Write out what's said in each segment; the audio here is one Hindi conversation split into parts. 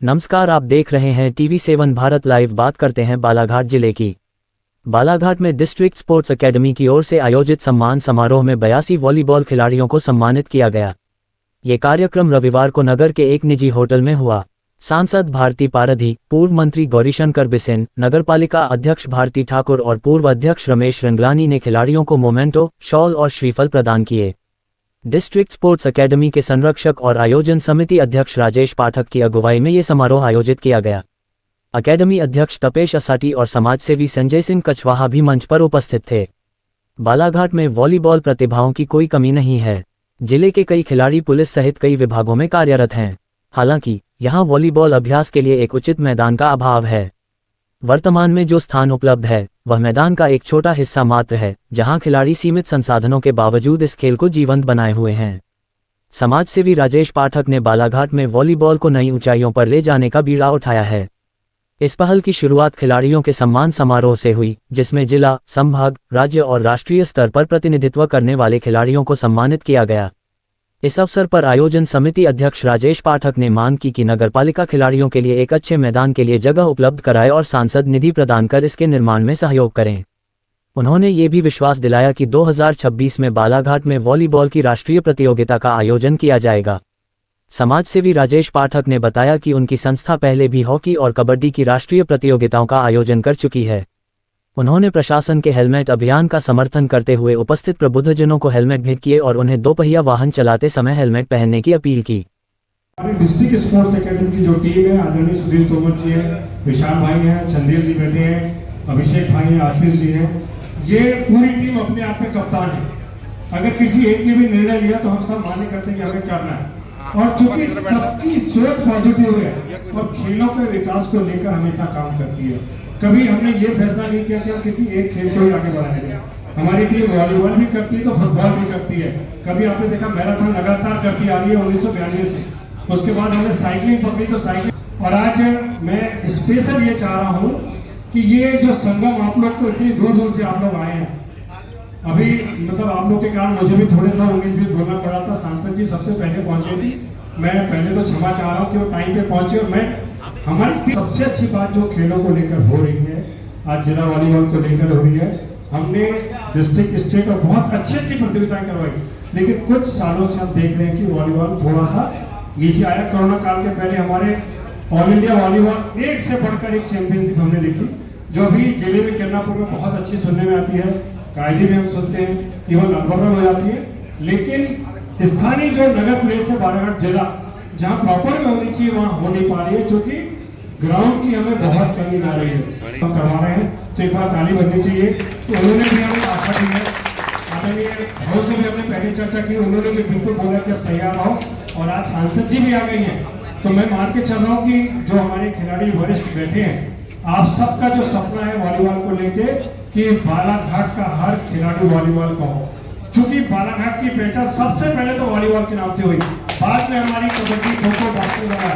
नमस्कार, आप देख रहे हैं TV7 भारत लाइव। बात करते हैं बालाघाट जिले की। बालाघाट में डिस्ट्रिक्ट स्पोर्ट्स एकेडमी की ओर से आयोजित सम्मान समारोह में 82 वॉलीबॉल खिलाड़ियों को सम्मानित किया गया। ये कार्यक्रम रविवार को नगर के एक निजी होटल में हुआ। सांसद भारती पारधी, पूर्व मंत्री गौरीशंकर बिसेन, नगरपालिका अध्यक्ष भारती ठाकुर और पूर्व अध्यक्ष रमेश रंगलानी ने खिलाड़ियों को मोमेंटो, शॉल और श्रीफल प्रदान किए। डिस्ट्रिक्ट स्पोर्ट्स एकेडमी के संरक्षक और आयोजन समिति अध्यक्ष राजेश पाठक की अगुवाई में ये समारोह आयोजित किया गया। एकेडमी अध्यक्ष तपेश असाटी और समाजसेवी संजय सिंह कछवाहा भी मंच पर उपस्थित थे। बालाघाट में वॉलीबॉल प्रतिभाओं की कोई कमी नहीं है। जिले के कई खिलाड़ी पुलिस सहित कई विभागों में कार्यरत हैं। हालांकि यहां वॉलीबॉल अभ्यास के लिए एक उचित मैदान का अभाव है। वर्तमान में जो स्थान उपलब्ध है वह मैदान का एक छोटा हिस्सा मात्र है, जहां खिलाड़ी सीमित संसाधनों के बावजूद इस खेल को जीवंत बनाए हुए हैं। समाजसेवी राजेश पाठक ने बालाघाट में वॉलीबॉल को नई ऊंचाइयों पर ले जाने का बीड़ा उठाया है। इस पहल की शुरुआत खिलाड़ियों के सम्मान समारोह से हुई, जिसमें जिला, संभाग, राज्य और राष्ट्रीय स्तर पर प्रतिनिधित्व करने वाले खिलाड़ियों को सम्मानित किया गया। इस अवसर पर आयोजन समिति अध्यक्ष राजेश पाठक ने मांग की कि नगरपालिका खिलाड़ियों के लिए एक अच्छे मैदान के लिए जगह उपलब्ध कराए और सांसद निधि प्रदान कर इसके निर्माण में सहयोग करें। उन्होंने ये भी विश्वास दिलाया कि 2026 में बालाघाट में वॉलीबॉल की राष्ट्रीय प्रतियोगिता का आयोजन किया जाएगा। समाजसेवी राजेश पाठक ने बताया कि उनकी संस्था पहले भी हॉकी और कबड्डी की राष्ट्रीय प्रतियोगिताओं का आयोजन कर चुकी है। उन्होंने प्रशासन के हेलमेट अभियान का समर्थन करते हुए उपस्थित प्रबुद्धजनों को हेलमेट भेंट किए और उन्हें दोपहिया वाहन चलाते समय हेलमेट पहनने की अपील की। डिस्ट्रिक्ट स्पोर्ट्स एकेडमी की जो टीम है, आदरणीय सुधीर तोमर जी है, विशाल भाई हैं, चंदेल जी बैठे हैं, अभिषेक भाई हैं, आशीष जी हैं, ये पूरी टीम अपने आप में कप्तान है। अगर किसी एक ने भी निर्णय लिया तो हम सब मान्य करते हैं कि हमें करना है। और चूंकि सबकी सोच पॉजिटिव है और खेलों के विकास को लेकर हमेशा काम करती है, कभी हमने ये फैसला नहीं किया कि हम किसी एक खेल को ही आगे बढ़ाएंगे। हमारी टीम वॉलीबॉल भी करती है तो फुटबॉल भी करती है। कभी आपने देखा मैराथन लगातार करती आ रही है 1992 से। उसके बाद हमने साइकिलिंग पकड़ी तो साइकिलिंग। और आज मैं स्पेशल ये चाह रहा हूँ कि ये जो संगम आप लोग को इतनी दूर दूर से आप लोग आए हैं, अभी मतलब आप लोग के कारण मुझे भी थोड़ा सा 19-20 बोलना पड़ा था। सांसद जी सबसे पहले पहुंचे थी, मैं पहले तो क्षमा चाह रहा हूँ कि वो टाइम पे पहुंचे। और मैं हमारी सबसे अच्छी बात जो खेलों को लेकर हो रही है, आज जिला वॉलीबॉल को लेकर हो रही है। हमने डिस्ट्रिक्ट, स्टेट और बहुत अच्छी प्रतियोगिताएं करवाई, लेकिन कुछ सालों से हम देख रहे हैं कि वॉलीबॉल थोड़ा सा नीचे आया। कोरोना काल के पहले हमारे ऑल इंडिया वॉलीबॉल एक से बढ़कर एक चैंपियनशिप हमने देखी, जो अभी जिले में किरनापुर में बहुत अच्छी सुनने में आती है, कायदे में हम सुनते हैं, इवन अरबन हो जाती है। लेकिन स्थानीय जो नगर प्लेस है बालाघाट जिला, जहाँ प्रॉपर में होनी चाहिए वहाँ हो नहीं पा रही है, क्योंकि ग्राउंड की हमें बहुत कमी आ रही है। हम करवा रहे हैं तो एक बार ताली बजनी चाहिए। तो उन्होंने भी हमें आशा दी है, आदरणीय भाव से भी हमने पहले चर्चा की, उन्होंने भी बिल्कुल बोला कि अब तैयार हो। और आज सांसद जी भी आ गई हैं, तो मैं मान के चल रहा हूँ कि जो हमारे खिलाड़ी वरिष्ठ बैठे हैं, आप सबका जो सपना है वॉलीबॉल को लेके कि बालाघाट का हर खिलाड़ी वॉलीबॉल का हो। चूंकि बालाघाट की पहचान सबसे पहले तो वॉलीबॉल के नाम से हुई, बाद में हमारी कबड्डी, खो-खो, बास्केटबॉल लगा।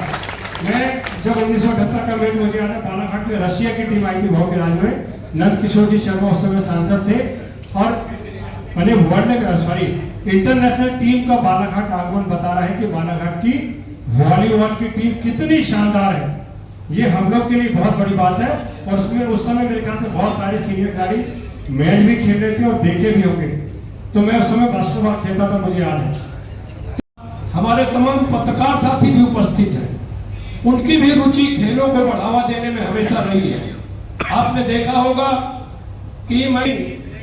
मैं जब 1978 का मैच मुझे याद है, बालाघाट में रशिया की टीम आई थी भाव के राज में, नंद किशोर जी शर्मा उस समय सांसद थे। और मैंने इंटरनेशनल टीम का बालाघाट आगमन बता रहा है कि बालाघाट की वॉलीबॉल की टीम कितनी शानदार है। ये हम लोग के लिए बहुत बड़ी बात है। और उसमें उस समय मेरे ख्याल से बहुत सारे सीनियर खिलाड़ी मैच भी खेल रहे थे और देखे भी होंगे। तो मैं उस समय बास्केटबॉल खेलता था, मुझे याद है। हमारे तमाम पत्रकार साथी भी उपस्थित हैं, उनकी भी रुचि खेलों को बढ़ावा देने में हमेशा रही है। आपने देखा होगा कि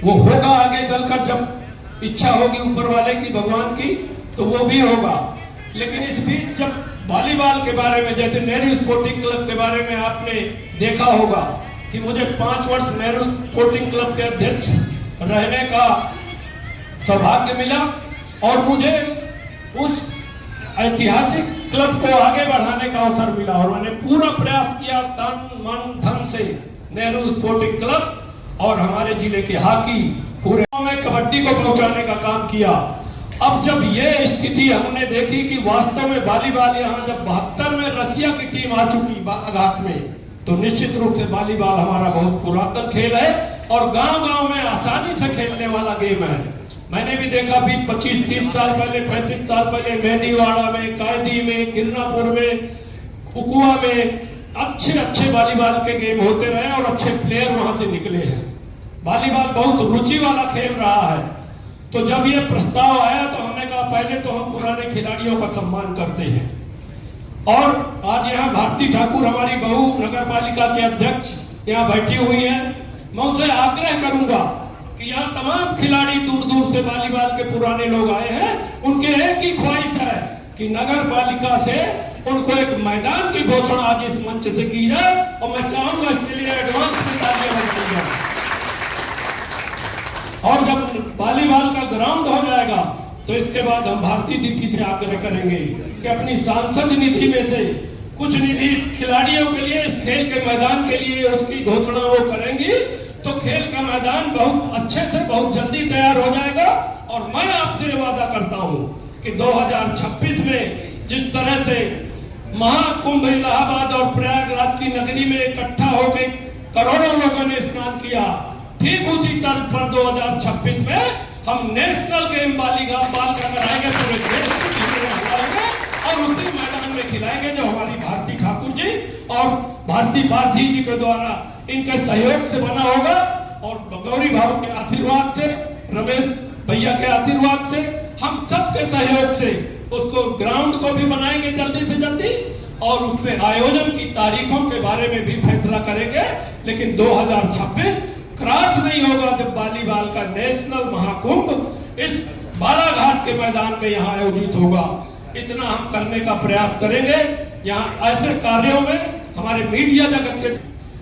वो होगा आगे चलकर, जब इच्छा होगी ऊपर वाले की, भगवान की, तो वो भी होगा। लेकिन इस बीच जब वॉलीबॉल के बारे में, जैसे नेहरू स्पोर्टिंग क्लब के बारे में आपने देखा होगा कि मुझे 5 वर्ष नेहरू स्पोर्टिंग क्लब के अध्यक्ष रहने का सौभाग्य मिला और मुझे उस ऐतिहासिक क्लब को आगे बढ़ाने का अवसर मिला। और मैंने पूरा प्रयास किया तन मन धन से नेहरू स्पोर्टिंग क्लब और हमारे जिले के हॉकी, पूरे में कबड्डी को पहुंचाने का काम किया। अब जब ये स्थिति हमने देखी कि वास्तव में वॉलीबॉल यहाँ जब 72 में रशिया की टीम आ चुकी बालाघाट में, तो निश्चित रूप से वॉलीबॉल हमारा बहुत पुरातन खेल है और गांव-गांव में आसानी से खेलने वाला गेम है। मैंने भी देखा 20-25-30 साल पहले, 35 साल पहले मेहदीवाड़ा में, कायदी में, किरनापुर में कुकुआ में अच्छे वॉलीबॉल के गेम होते रहे और अच्छे प्लेयर वहां से निकले हैं। वॉलीबॉल बहुत रुचि वाला खेल रहा है। तो जब ये प्रस्ताव आया तो हमने कहा पहले तो हम पुराने खिलाड़ियों का सम्मान करते हैं। और आज यहाँ भारती ठाकुर हमारी बहू नगर पालिका के अध्यक्ष यहाँ बैठी हुई है। मैं उनसे आग्रह करूंगा कि यहाँ तमाम खिलाड़ी दूर दूर से वॉलीबॉल के पुराने लोग आए हैं। उनके एक ही ख्वाहिश है कि नगर पालिका से उनको एक मैदान की घोषणा आज इस मंच से की जाए और मैं चाहूंगा इसके लिए एडवांस में तालियां बजाई जाए। और जब वॉलीबॉल का ग्राउंड हो जाएगा तो इसके बाद हम भारतीय दीदी से आग्रह करेंगे कि अपनी सांसद निधि में से कुछ निधि खिलाड़ियों के लिए, इस खेल के मैदान के लिए उसकी घोषणा वो करेंगी तो खेल का मैदान बहुत अच्छे से बहुत जल्दी तैयार हो जाएगा। और मैं आपसे वादा करता हूं कि 2026 में जिस तरह से महाकुंभ इलाहाबाद और प्रयागराज की नगरी में इकट्ठा होकर करोड़ों लोगों ने स्नान किया, ठीक उसी तर्ज पर 2026 में हम नेशनल गेम बाल का कराएंगे, पूरे देश की टीमें हराएंगे और उसी मैदान में खिलाएंगे जो हमारी भारती ठाकुर जी और भारती पारधी जी के द्वारा इनके सहयोग से बना होगा। और गौरी भाव के आशीर्वाद से, रमेश भैया के आशीर्वाद से, हम सबके सहयोग से उसको ग्राउंड को भी बनाएंगे जल्दी से जल्दी और उसमें आयोजन की तारीखों के बारे में भी फैसला करेंगे। लेकिन 2026 क्रॉस नहीं होगा जब वॉलीबॉल का नेशनल महाकुंभ इस बालाघाट के मैदान में यहाँ आयोजित होगा। इतना हम करने का प्रयास करेंगे। यहाँ ऐसे कार्यों में हमारे मीडिया जगत के,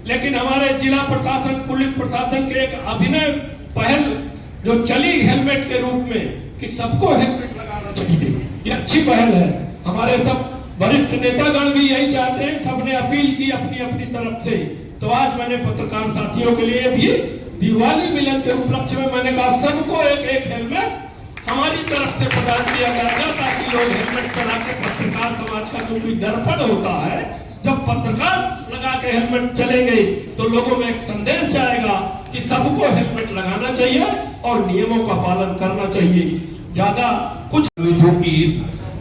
लेकिन हमारे जिला प्रशासन, पुलिस प्रशासन के एक अभिनय पहल जो चली हेलमेट के रूप में कि सबको हेलमेट लगाना चाहिए, ये अच्छी पहल है। हमारे सब वरिष्ठ नेतागण भी यही चाहते हैं, सबने अपील की अपनी अपनी तरफ से। तो आज मैंने पत्रकार साथियों के लिए भी दिवाली मिलन के उपलक्ष्य में मैंने कहा सबको एक एक हेलमेट हमारी तरफ से प्रदान किया जाएगा ताकि लोग हेलमेट चला के, पत्रकार समाज का जो भी दर्पण होता है, जब पत्रकार लगा के हेलमेट चलेंगे तो लोगों में एक संदेश जाएगा कि सबको हेलमेट लगाना चाहिए और नियमों का पालन करना चाहिए। ज्यादा कुछ की इस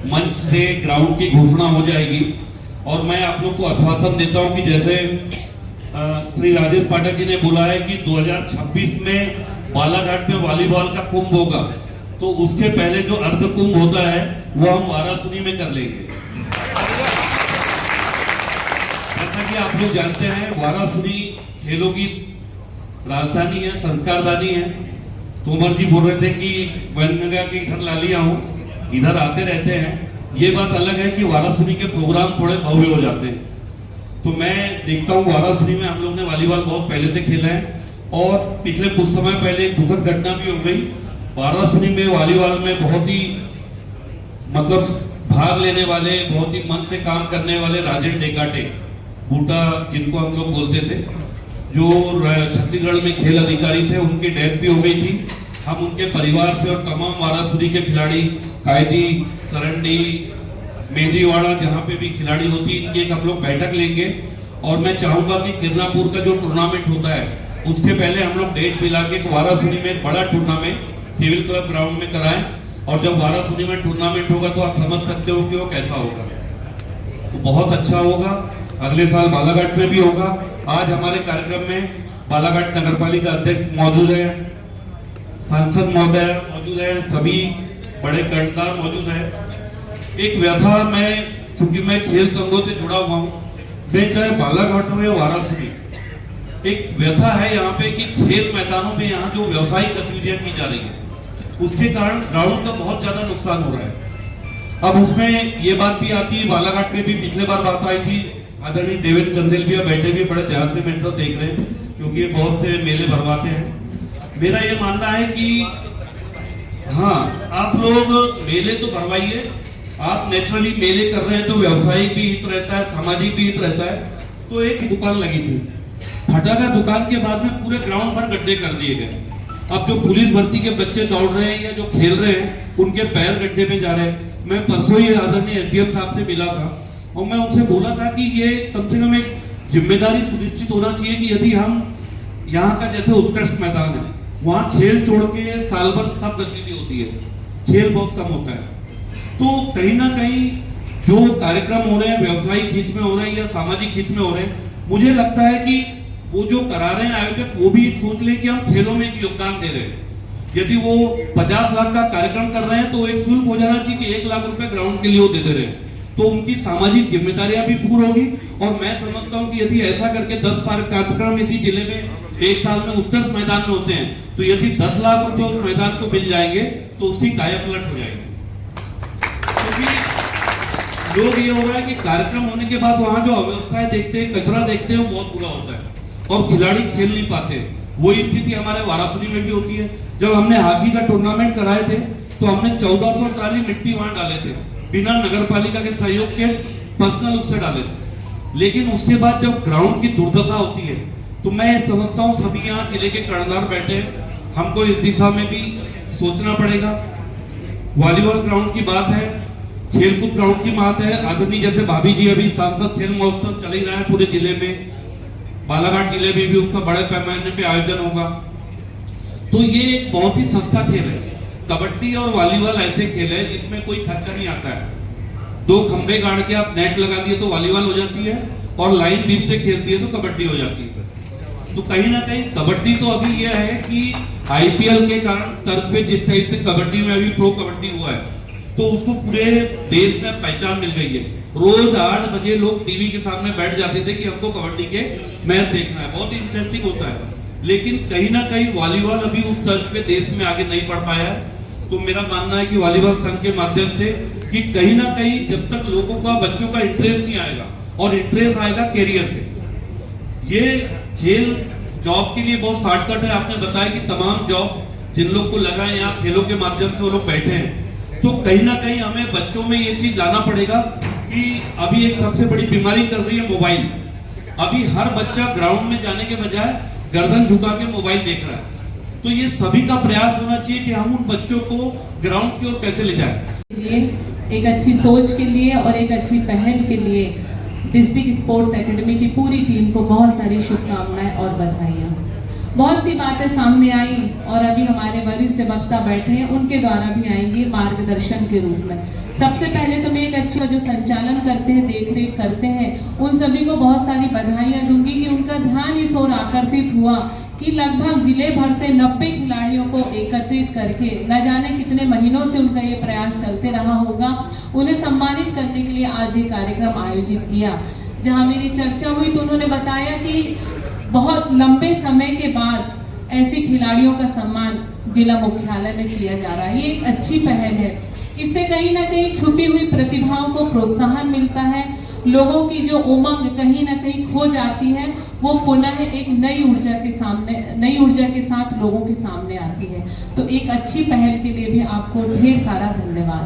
मंच से ग्राउंड की घोषणा हो जाएगी और मैं आप लोग को आश्वासन देता हूं कि जैसे श्री राजेश पाठक जी ने बोला है कि 2026 में बालाघाट में वॉलीबॉल का कुंभ होगा, तो उसके पहले जो अर्ध कुंभ होता है वो हम वाराणसी में कर लेंगे। जैसा कि आप लोग जानते हैं वाराणसी खेलों की राजधानी है, संस्कारधानी है। तोमर जी बोल रहे थे कि वनगंगा के इधर लालिया हूँ, इधर आते रहते हैं। ये बात अलग है कि वाराणसी के प्रोग्राम थोड़े भव्य हो जाते हैं। तो मैं देखता हूँ वाराणसी में हम लोग ने वॉलीबॉल बहुत पहले से खेला है और पिछले कुछ समय पहले एक दुखद घटना भी हो गई। वाराणसी में वॉलीबॉल में बहुत ही भाग लेने वाले, बहुत ही मन से काम करने वाले राजेश डेकाटे, बूटा जिनको हम लोग बोलते थे, जो छत्तीसगढ़ में खेल अधिकारी थे, उनकी डेथ भी हो गई थी। हम उनके परिवार से और तमाम वाराणसी के खिलाड़ी, कायदी, सरंडी, मेहंदीवाड़ा, जहाँ पे भी खिलाड़ी होती है, इनकी एक हम लोग बैठक लेंगे। और मैं चाहूंगा कि किरनापुर का जो टूर्नामेंट होता है उसके पहले हम लोग डेट मिला के वाराणसी में एक बड़ा टूर्नामेंट सिविल क्लब ग्राउंड में कराएं। और जब वाराणसी में टूर्नामेंट होगा तो आप समझ सकते हो कि वो कैसा होगा, तो बहुत अच्छा होगा। अगले साल बालाघाट में भी होगा। आज हमारे कार्यक्रम में बालाघाट नगर पालिका अध्यक्ष मौजूद है, सांसद महोदय मौजूद है, सभी बड़े कर्णधार मौजूद है। एक व्यथा, चूंकि मैं खेल संघों से जुड़ा हुआ हूँ, मैं चाहे बालाघाट हो या वाराणसी, एक व्यथा है यहाँ पे कि खेल मैदानों में यहाँ जो व्यवसायिक गतिविधियां की जा रही है उसके कारण ग्राउंड का बहुत ज्यादा नुकसान हो रहा है। अब उसमें ये बात भी आती है, बालाघाट में भी पिछले बार बात आई थी, आदरणीय देवेंद्र चंदेल भी बैठे भी बड़े ध्यान से मेरे देख रहे हैं क्योंकि ये बहुत से मेले भरवाते हैं। मेरा ये मानना है कि हाँ, आप लोग मेले तो भरवाइए, आप नेचुरली मेले कर रहे हैं तो व्यवसायिक भी हित रहता है, सामाजिक भी हित रहता है। तो एक दुकान लगी थी, फटाका दुकान के बाद में पूरे ग्राउंड पर गड्ढे कर दिए गए। अब जो पुलिस भर्ती के बच्चे दौड़ रहे हैं या जो खेल रहे हैं उनके पैर गड्ढे में जा रहे हैं। मैं परसों ये आदरणीय एसडीएम साहब से मिला था और मैं उनसे बोला था कि ये कम से कम एक जिम्मेदारी सुनिश्चित होना चाहिए कि यदि हम यहाँ का जैसे उत्कृष्ट मैदान है वहाँ खेल छोड़ के साल भर सब गतिविधि होती है, खेल बहुत कम होता है, तो कहीं ना कहीं जो कार्यक्रम हो रहे हैं व्यवसायिक हित में हो रहे हैं या सामाजिक हित में हो रहे हैं, मुझे लगता है कि वो जो करा रहे हैं आयोजक, वो भी सोच ले कि हम खेलों में एक योगदान दे रहे हैं। यदि वो 50 लाख का कार्यक्रम कर रहे हैं तो एक शुल्क हो जाना चाहिए कि 1 लाख रुपए ग्राउंड के लिए वो दे रहे हैं, तो उनकी सामाजिक जिम्मेदारियां भी पूरी होगी। और मैं समझता हूं कि यदि ऐसा करके 10 कार्यक्रम यदि जिले में एक साल में उत्कर्ष मैदान में होते हैं, तो यदि 10 लाख रुपए उस मैदान को मिल जाएंगे तो उसकी कायापलट हो जाएगी। क्योंकि लोग ये हो रहा है कि कार्यक्रम होने के बाद वहां जो अव्यवस्थाएं देखते हैं, कचरा देखते हैं, वो बहुत बुरा होता है और खिलाड़ी खेल नहीं पाते। वही स्थिति हमारे वाराणसी में भी होती है। जब हमने हॉकी का टूर्नामेंट कराए थे तो हमने 1400 ट्राली मिट्टी वहां डाले थे, बिना नगर पालिका के सहयोग के पर्सनल उससे डाले थे। लेकिन उसके बाद जब ग्राउंड की दुर्दशा होती है तो मैं समझता हूं सभी यहाँ जिले के कर्णधार बैठे हैं, हमको इस दिशा में भी सोचना पड़ेगा। वॉलीबॉल ग्राउंड की बात है, खेलकूद ग्राउंड की बात है। आदरणीय जैसे भाभी जी अभी सांसद खेल महोत्सव चल ही रहा है पूरे जिले में, बालाघाट जिले में भी उसका बड़े पैमाने पे आयोजन होगा। तो ये एक बहुत ही सस्ता खेल है। कबड्डी और वॉलीबॉल ऐसे खेल है जिसमें कोई खर्चा नहीं आता है। 2 खंबे गाड़ के आप नेट लगा दिए तो वॉलीबॉल हो जाती है, और लाइन बीच से खेलती है तो कबड्डी हो जाती है। तो कहीं ना कहीं कबड्डी तो अभी यह है कि आईपीएल के कारण तर्क पे जिस टाइप से कबड्डी में अभी प्रो कबड्डी हुआ है, तो उसको पूरे देश में पहचान मिल गई है। रोज 8 बजे लोग टीवी के सामने बैठ जाते थे कि हमको कबड्डी के मैच देखना है, बहुत इंटरेस्टिंग होता है। लेकिन कहीं ना कहीं वॉलीबॉल अभी उस तर्ज पे देश में आगे नहीं बढ़ पाया है। तो मेरा मानना है कि वॉलीबॉल संघ के माध्यम से कि कहीं ना कहीं जब तक लोगों का, बच्चों का इंटरेस्ट नहीं आएगा, और इंटरेस्ट आएगा कैरियर से। ये खेल जॉब के लिए बहुत शॉर्टकट है। आपने बताया कि तमाम जॉब जिन लोग को लगा है यहाँ खेलों के माध्यम से वो लोग बैठे हैं, तो कहीं ना कहीं हमें बच्चों में ये चीज लाना पड़ेगा कि अभी एक सबसे बड़ी बीमारी चल रही है मोबाइल। अभी हर बच्चा ग्राउंड में जाने के बजाय गर्दन झुका के मोबाइल देख रहा है। तो ये सभी का प्रयास होना चाहिए कि हम उन बच्चों को ग्राउंड की ओर कैसे ले जाएं। एक अच्छी सोच के लिए और एक अच्छी पहल के लिए डिस्ट्रिक्ट स्पोर्ट्स एकेडमी की पूरी टीम को बहुत सारी शुभकामनाएं और बधाइयाँ। बहुत सी बातें सामने आई और अभी हमारे वरिष्ठ वक्ता बैठे हैं, उनके द्वारा भी आएंगे मार्गदर्शन के रूप में। सबसे पहले तो मैं एक अच्छा जो संचालन करते हैं, देख रेख करते हैं, उन सभी को बहुत सारी बधाइयाँ दूंगी कि उनका ध्यान इस ओर आकर्षित हुआ कि लगभग जिले भर से 90 खिलाड़ियों को एकत्रित करके, न जाने कितने महीनों से उनका ये प्रयास चलते रहा होगा, उन्हें सम्मानित करने के लिए आज ये कार्यक्रम आयोजित किया। जहाँ मेरी चर्चा हुई तो उन्होंने बताया कि बहुत लंबे समय के बाद ऐसे खिलाड़ियों का सम्मान जिला मुख्यालय में किया जा रहा है। ये एक अच्छी पहल है। इससे कहीं ना कहीं छुपी हुई प्रतिभाओं को प्रोत्साहन मिलता है। लोगों की जो उमंग कहीं ना कहीं खो जाती है, वो पुनः एक नई ऊर्जा के साथ लोगों के सामने आती है। तो एक अच्छी पहल के लिए भी आपको ढेर सारा धन्यवाद।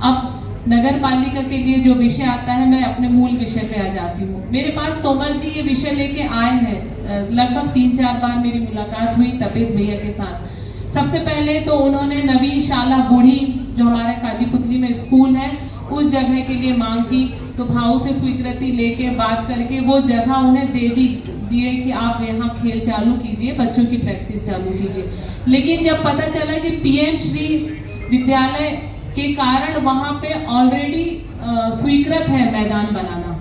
अब नगर पालिका के लिए जो विषय आता है, मैं अपने मूल विषय पे आ जाती हूँ। मेरे पास तोमर जी ये विषय लेके आए हैं, लगभग 3-4 बार मेरी मुलाकात हुई तपेश भैया के साथ। सबसे पहले तो उन्होंने नवीन शाला बूढ़ी, जो हमारे कालीपुतली में स्कूल है, उस जगह के लिए मांग की। तो भाव से स्वीकृति लेके बात करके वो जगह उन्हें दे भी दिए कि आप यहाँ खेल चालू कीजिए, बच्चों की प्रैक्टिस चालू कीजिए। लेकिन जब पता चला कि पीएम श्री विद्यालय के कारण वहाँ पे ऑलरेडी स्वीकृत है मैदान बनाना,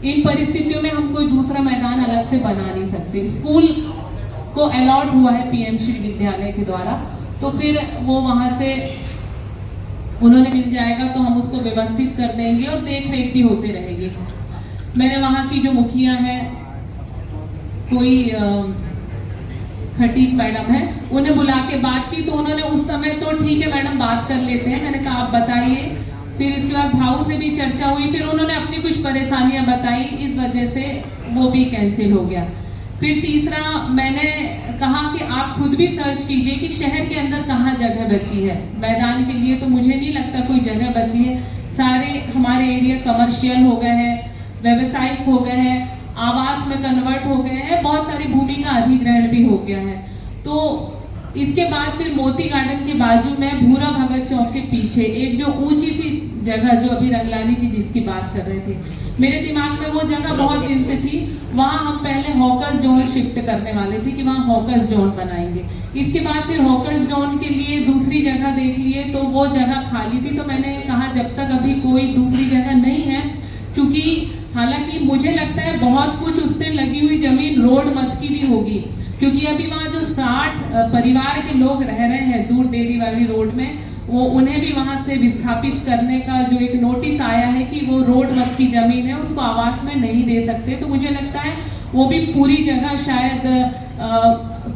इन परिस्थितियों में हम कोई दूसरा मैदान अलग से बना नहीं सकते। स्कूल को अलॉट हुआ है पीएम श्री विद्यालय के द्वारा, तो फिर वो वहाँ से उन्होंने मिल जाएगा तो हम उसको व्यवस्थित कर देंगे और देख रेख भी होते रहेगी। मैंने वहाँ की जो मुखिया है, कोई खटीक मैडम है, उन्हें बुला के बात की। तो उन्होंने उस समय तो ठीक है मैडम बात कर लेते हैं, मैंने कहा आप बताइए। फिर इसके बाद भाऊ से भी चर्चा हुई, फिर उन्होंने अपनी कुछ परेशानियां बताई, इस वजह से वो भी कैंसिल हो गया। फिर तीसरा मैंने कहा कि आप खुद भी सर्च कीजिए कि शहर के अंदर कहाँ जगह बची है मैदान के लिए। तो मुझे नहीं लगता कोई जगह बची है। सारे हमारे एरिया कमर्शियल हो गए हैं, व्यावसायिक हो गए हैं, आवास में कन्वर्ट हो गए हैं, बहुत सारी भूमि का अधिग्रहण भी हो गया है। तो इसके बाद फिर मोती गार्डन के बाजू में भूरा भगत चौक के पीछे एक जो ऊंची सी जगह जो अभी रंगलानी जी जिसकी बात कर रहे थे, मेरे दिमाग में वो जगह बहुत दिन से थी। वहाँ हम पहले हॉकर्स जोन शिफ्ट करने वाले थे कि वहाँ हॉकर्स जोन बनाएंगे। इसके बाद फिर हॉकर्स जोन के लिए दूसरी जगह देख लिए तो वो जगह खाली थी, तो मैंने कहा जब तक अभी कोई दूसरी जगह नहीं है, क्योंकि हालांकि मुझे लगता है बहुत कुछ उससे लगी हुई जमीन रोड मत की भी होगी, क्योंकि अभी वहाँ जो 60 परिवार के लोग रह रहे हैं दूध डेयरी वाली रोड में, वो उन्हें भी वहां से विस्थापित करने का जो एक नोटिस आया है कि वो रोड मत की जमीन है उसको आवास में नहीं दे सकते। तो मुझे लगता है वो भी पूरी जगह शायद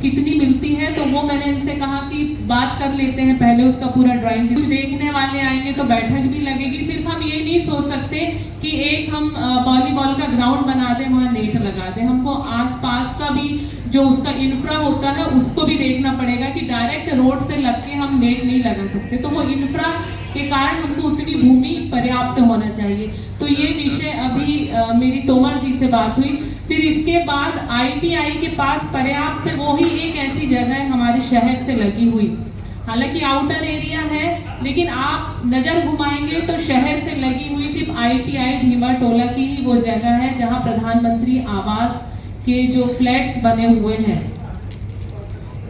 कितनी मिलती है, तो वो मैंने इनसे कहा कि बात कर लेते हैं पहले उसका पूरा ड्राइंग। कुछ देखने वाले आएंगे तो बैठक भी लगेगी। सिर्फ हम ये नहीं सोच सकते कि एक हम वॉलीबॉल का ग्राउंड बना दें, वहाँ नेट लगा दें। हमको आसपास का भी जो उसका इंफ्रा होता है उसको भी देखना पड़ेगा कि डायरेक्ट रोड से लग के हम नेट नहीं लगा सकते, तो वो इंफ्रा के कारण हमको उतनी भूमि पर्याप्त होना चाहिए। तो ये विषय अभी मेरी तोमर जी से बात हुई। फिर इसके बाद ITI के पास पर्याप्त वो ही एक ऐसी जगह है हमारे शहर से लगी हुई, हालांकि आउटर एरिया है, लेकिन आप नजर घुमाएंगे तो शहर से लगी हुई सिर्फ ITI ढीमा टोला की ही वो जगह है जहां प्रधानमंत्री आवास के जो फ्लैट्स बने हुए हैं,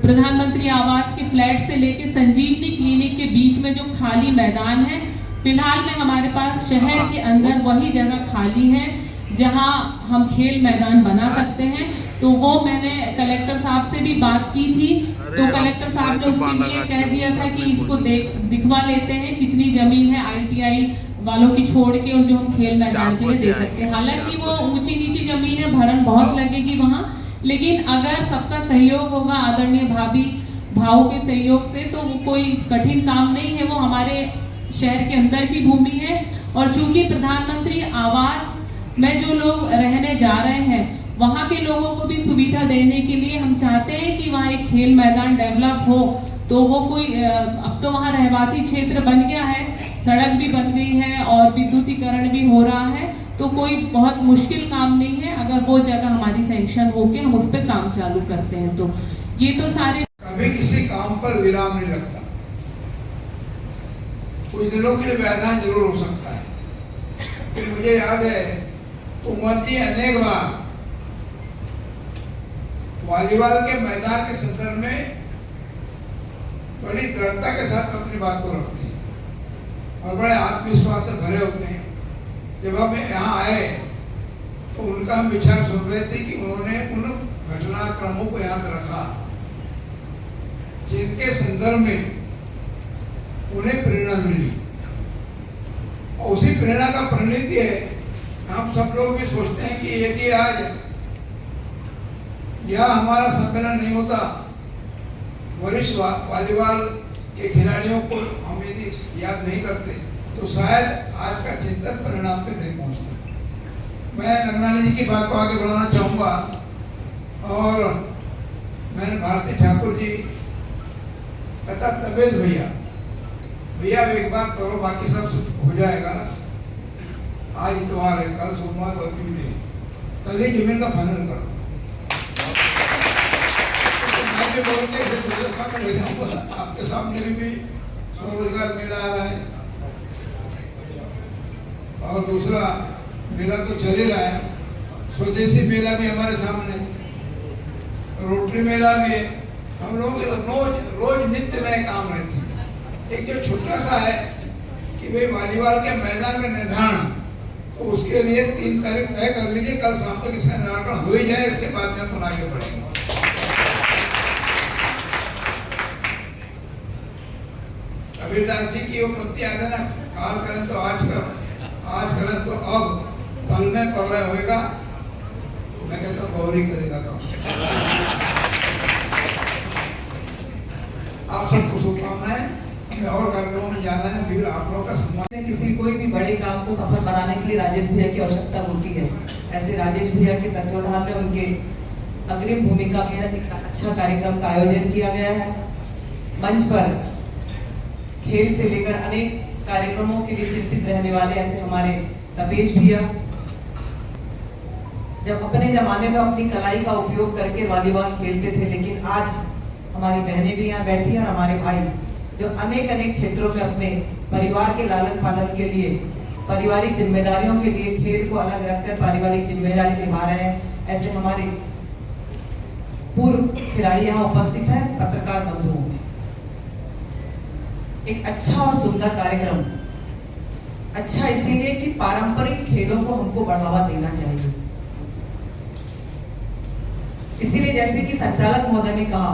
प्रधानमंत्री आवास के फ्लैट से लेके संजीवनी क्लिनिक के बीच में जो खाली मैदान है, फिलहाल में हमारे पास शहर के अंदर वही जगह खाली है जहां हम खेल मैदान बना सकते हैं। तो वो मैंने कलेक्टर साहब से भी बात की थी, तो कलेक्टर साहब ने उसके लिए कह दिया था कि इसको दिखवा लेते हैं कितनी जमीन है ITI वालों की छोड़ के और जो हम खेल मैदान के लिए दे सकते हैं। हालांकि वो ऊंची नीची जमीन है, भरन बहुत लगेगी वहाँ, लेकिन अगर सबका सहयोग होगा, आदरणीय भाव के सहयोग से, तो वो कोई कठिन काम नहीं है। वो हमारे शहर के अंदर की भूमि है और चूंकि प्रधानमंत्री आवास में जो लोग रहने जा रहे हैं वहाँ के लोगों को भी सुविधा देने के लिए हम चाहते हैं कि वहाँ एक खेल मैदान डेवलप हो। तो वो कोई अब तो वहाँ रहवासी क्षेत्र बन गया है, सड़क भी बन गई है और विद्युतीकरण भी हो रहा है, तो कोई बहुत मुश्किल काम नहीं है अगर वो जगह हमारी सैंक्शन होके हम उस पर काम चालू करते हैं। तो ये तो सारे कभी किसी काम पर विराम नहीं लगता, कुछ दिनों के लिए व्यवधान जरूर हो सकता है। फिर मुझे याद है तोमर जी अनेक बार वॉलीबॉल के मैदान के संदर्भ में बड़ी दृढ़ता के साथ अपनी बात को रखते हैं और बड़े आत्मविश्वास से भरे होते हैं। जब हम यहाँ आए तो उनका हम विचार सुन रहे थे कि उन्होंने उन घटनाक्रमों को यहाँ पे रखा जिनके संदर्भ में उन्हें प्रेरणा मिली, और उसी प्रेरणा का परिणति है हम सब लोग भी सोचते हैं कि यदि आज यह हमारा सम्मेलन नहीं होता, वरिष्ठ वॉलीबॉल के खिलाड़ियों को हम यदि याद नहीं करते, तो शायद आज का चिंतन परिणाम पे नहीं पहुंचता। मैं रंगनानी जी की बात को आगे बढ़ाना चाहूँगा और मैं भारती ठाकुर जी तथा तबेद भैया एक बात करो, बाकी सब हो जाएगा। आज इतवार है, कल सोमवार और ट्यूसडे, कल ही जमीन का फाइनल करो। आपके सामने भी स्वरोजगार मेला आ रहा है और दूसरा मेला तो चल ही रहा है, स्वदेशी मेला भी हमारे सामने, रोटरी मेला भी है। हम लोग रोज नित्य नए काम रहते हैं। एक जो छोटा सा है कि भाई वॉलीबॉल के मैदान का निर्धारण, तो उसके लिए 3 तारीख तय कर लीजिए, कल शाम तक इसका निर्धारण हो ही जाए, इसके बाद में अपन आगे बढ़ेंगे। कबीरदास जी की वो पंक्ति याद है ना, काल करें तो आज करें तो अब, पल में पल रहा होगा। मैं कहता हूँ गौरी करेगा काम। आप सबको शुभकामनाएं। और कार्यक्रमों में जाना है, फिर आप लोगों का सम्मान। किसी कोई भी बड़े काम को सफल बनाने के लिए राजेश भैया की आवश्यकता होती है। ऐसे राजेश भैया के तत्वाधान में उनके अग्रिम भूमिका में एक अच्छा कार्यक्रम का आयोजन किया गया है। मंच पर खेल से लेकर अनेक कार्यक्रमों के लिए चिंतित रहने वाले ऐसे हमारे तपेश भैया, जब अपने जमाने में अपनी कलाई का उपयोग करके वॉलीबॉल खेलते थे, लेकिन आज हमारी बहनें भी यहाँ बैठी हैं और हमारे भाई जो अनेक अनेक क्षेत्रों में अपने परिवार के लालन पालन के लिए, पारिवारिक जिम्मेदारियों के लिए खेल को अलग रखकर पारिवारिक जिम्मेदारी निभा रहे हैं, ऐसे हमारे पूर्व खिलाड़ी यहाँ उपस्थित हैं, पत्रकार बंधुओं। एक अच्छा और सुंदर कार्यक्रम, अच्छा इसीलिए कि पारंपरिक खेलों को हमको बढ़ावा देना चाहिए। इसीलिए जैसे कि संचालक महोदय ने कहा,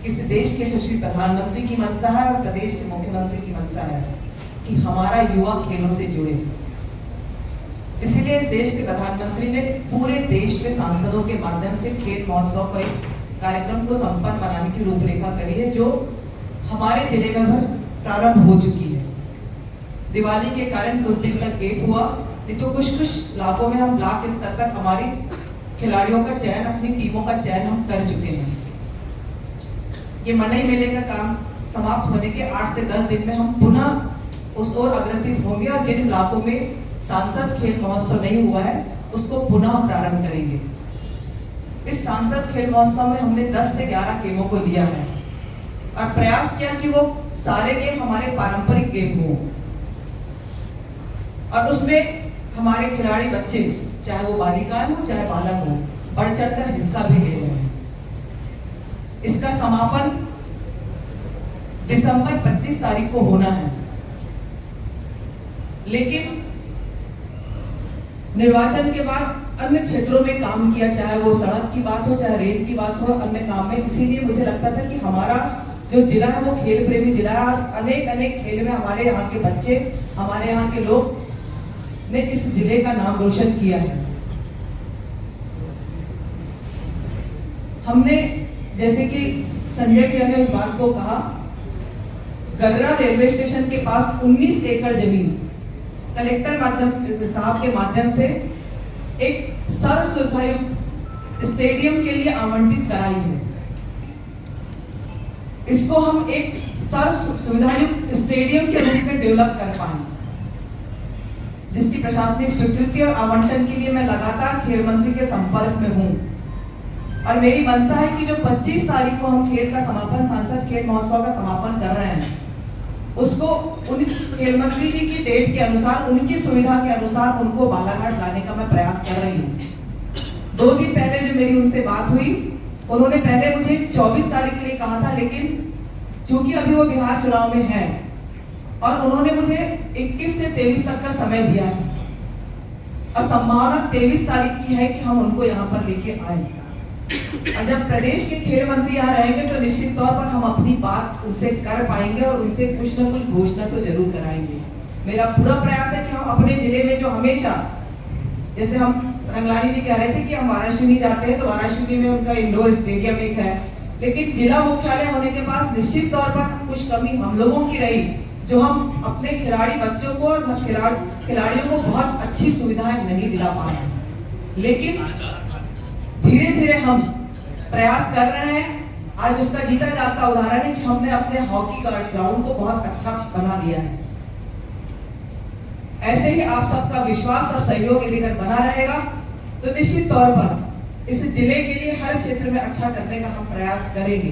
इस देश के यशस्वी प्रधानमंत्री की मंशा है और प्रदेश के मुख्यमंत्री की मंशा है कि हमारा युवा खेलों से जुड़े। इसीलिए इस देश के प्रधानमंत्री ने पूरे देश में सांसदों के माध्यम से खेल महोत्सव का एक कार्यक्रम को संपन्न बनाने की रूपरेखा करी है, जो हमारे जिले में प्रारंभ हो चुकी है। दिवाली के कारण कुछ दिन तक गेप हुआ, नहीं तो कुछ इलाकों में हम ब्लॉक स्तर तक हमारी खिलाड़ियों का चयन, अपनी टीमों का चयन हम कर चुके हैं। ये मड़ई मेले का काम समाप्त होने के 8 से 10 दिन में हम पुनः उस ओर अग्रसित होंगे और जिन इलाकों में सांसद खेल महोत्सव नहीं हुआ है उसको पुनः प्रारंभ करेंगे। इस सांसद खेल महोत्सव में हमने 10 से 11 गेमों को लिया है और प्रयास किया कि वो सारे गेम हमारे पारंपरिक गेम हो और उसमें हमारे खिलाड़ी बच्चे, चाहे वो बालिकाएं हो चाहे बालक हो, बढ़ चढ़कर हिस्सा भी ले रहे हैं। इसका समापन दिसंबर 25 तारीख को होना है, लेकिन निर्वाचन के बाद अन्य क्षेत्रों में काम किया, चाहे वो सड़क की बात हो चाहे रेल की बात हो, अन्य काम में। इसीलिए मुझे लगता था कि हमारा जो जिला है वो खेल प्रेमी जिला है और अनेक अनेक खेल में हमारे यहाँ के बच्चे, हमारे यहाँ के लोग ने इस जिले का नाम रोशन किया है। हमने, जैसे कि संजय भैया ने उस बात को कहा, गर्रा रेलवे स्टेशन के पास 19 एकड़ जमीन कलेक्टर साहब के माध्यम से एक सर्व सुविधायुक्त स्टेडियम के लिए आवंटित कराई है। इसको हम एक सर्व सुविधायुक्त स्टेडियम के रूप में डेवलप कर पाए, जिसकी प्रशासनिक स्वीकृति और आवंटन के लिए मैं लगातार खेल मंत्री के संपर्क में हूँ और मेरी मंशा है कि जो 25 तारीख को हम खेल का समापन, सांसद खेल महोत्सव का समापन कर रहे हैं, उसको उन खेल मंत्री जी की डेट के अनुसार, उनकी सुविधा के अनुसार उनको बालाघाट लाने का मैं प्रयास कर रही हूँ। 2 दिन पहले जो मेरी उनसे बात हुई, उन्होंने पहले मुझे 24 तारीख के लिए कहा था, लेकिन चूंकि अभी वो बिहार चुनाव में है और उन्होंने मुझे 21 से 23 तक का समय दिया है और संभावना 23 तारीख की है कि हम उनको यहाँ पर लेके आए। और जब प्रदेश के खेल मंत्री यहाँ रहेंगे तो निश्चित तौर पर हम अपनी बात उनसे कर पाएंगे और उनसे कुछ न कुछ घोषणा तो जरूर कराएंगे। मेरा पूरा प्रयास है कि हम अपने जिले में जो हमेशा, जैसे हम रंगलानी जी कह रहे थे कि हम वाराणसी जाते हैं तो वाराणसी में उनका इंडोर स्टेडियम एक है, लेकिन जिला मुख्यालय होने के पास निश्चित तौर पर कुछ कमी हम लोगों की रही, जो हम अपने खिलाड़ी बच्चों को और खिलाड़ियों को बहुत अच्छी सुविधाएं नहीं दिला पाए। लेकिन धीरे धीरे हम प्रयास कर रहे हैं। आज उसका जीता जागता उदाहरण है कि हमने अपने हॉकी ग्राउंड को बहुत अच्छा बना लिया है। ऐसे ही आप सबका विश्वास और सहयोग यदि अगर बना रहेगा तो निश्चित तौर पर इस जिले के लिए हर क्षेत्र में अच्छा करने का हम प्रयास करेंगे।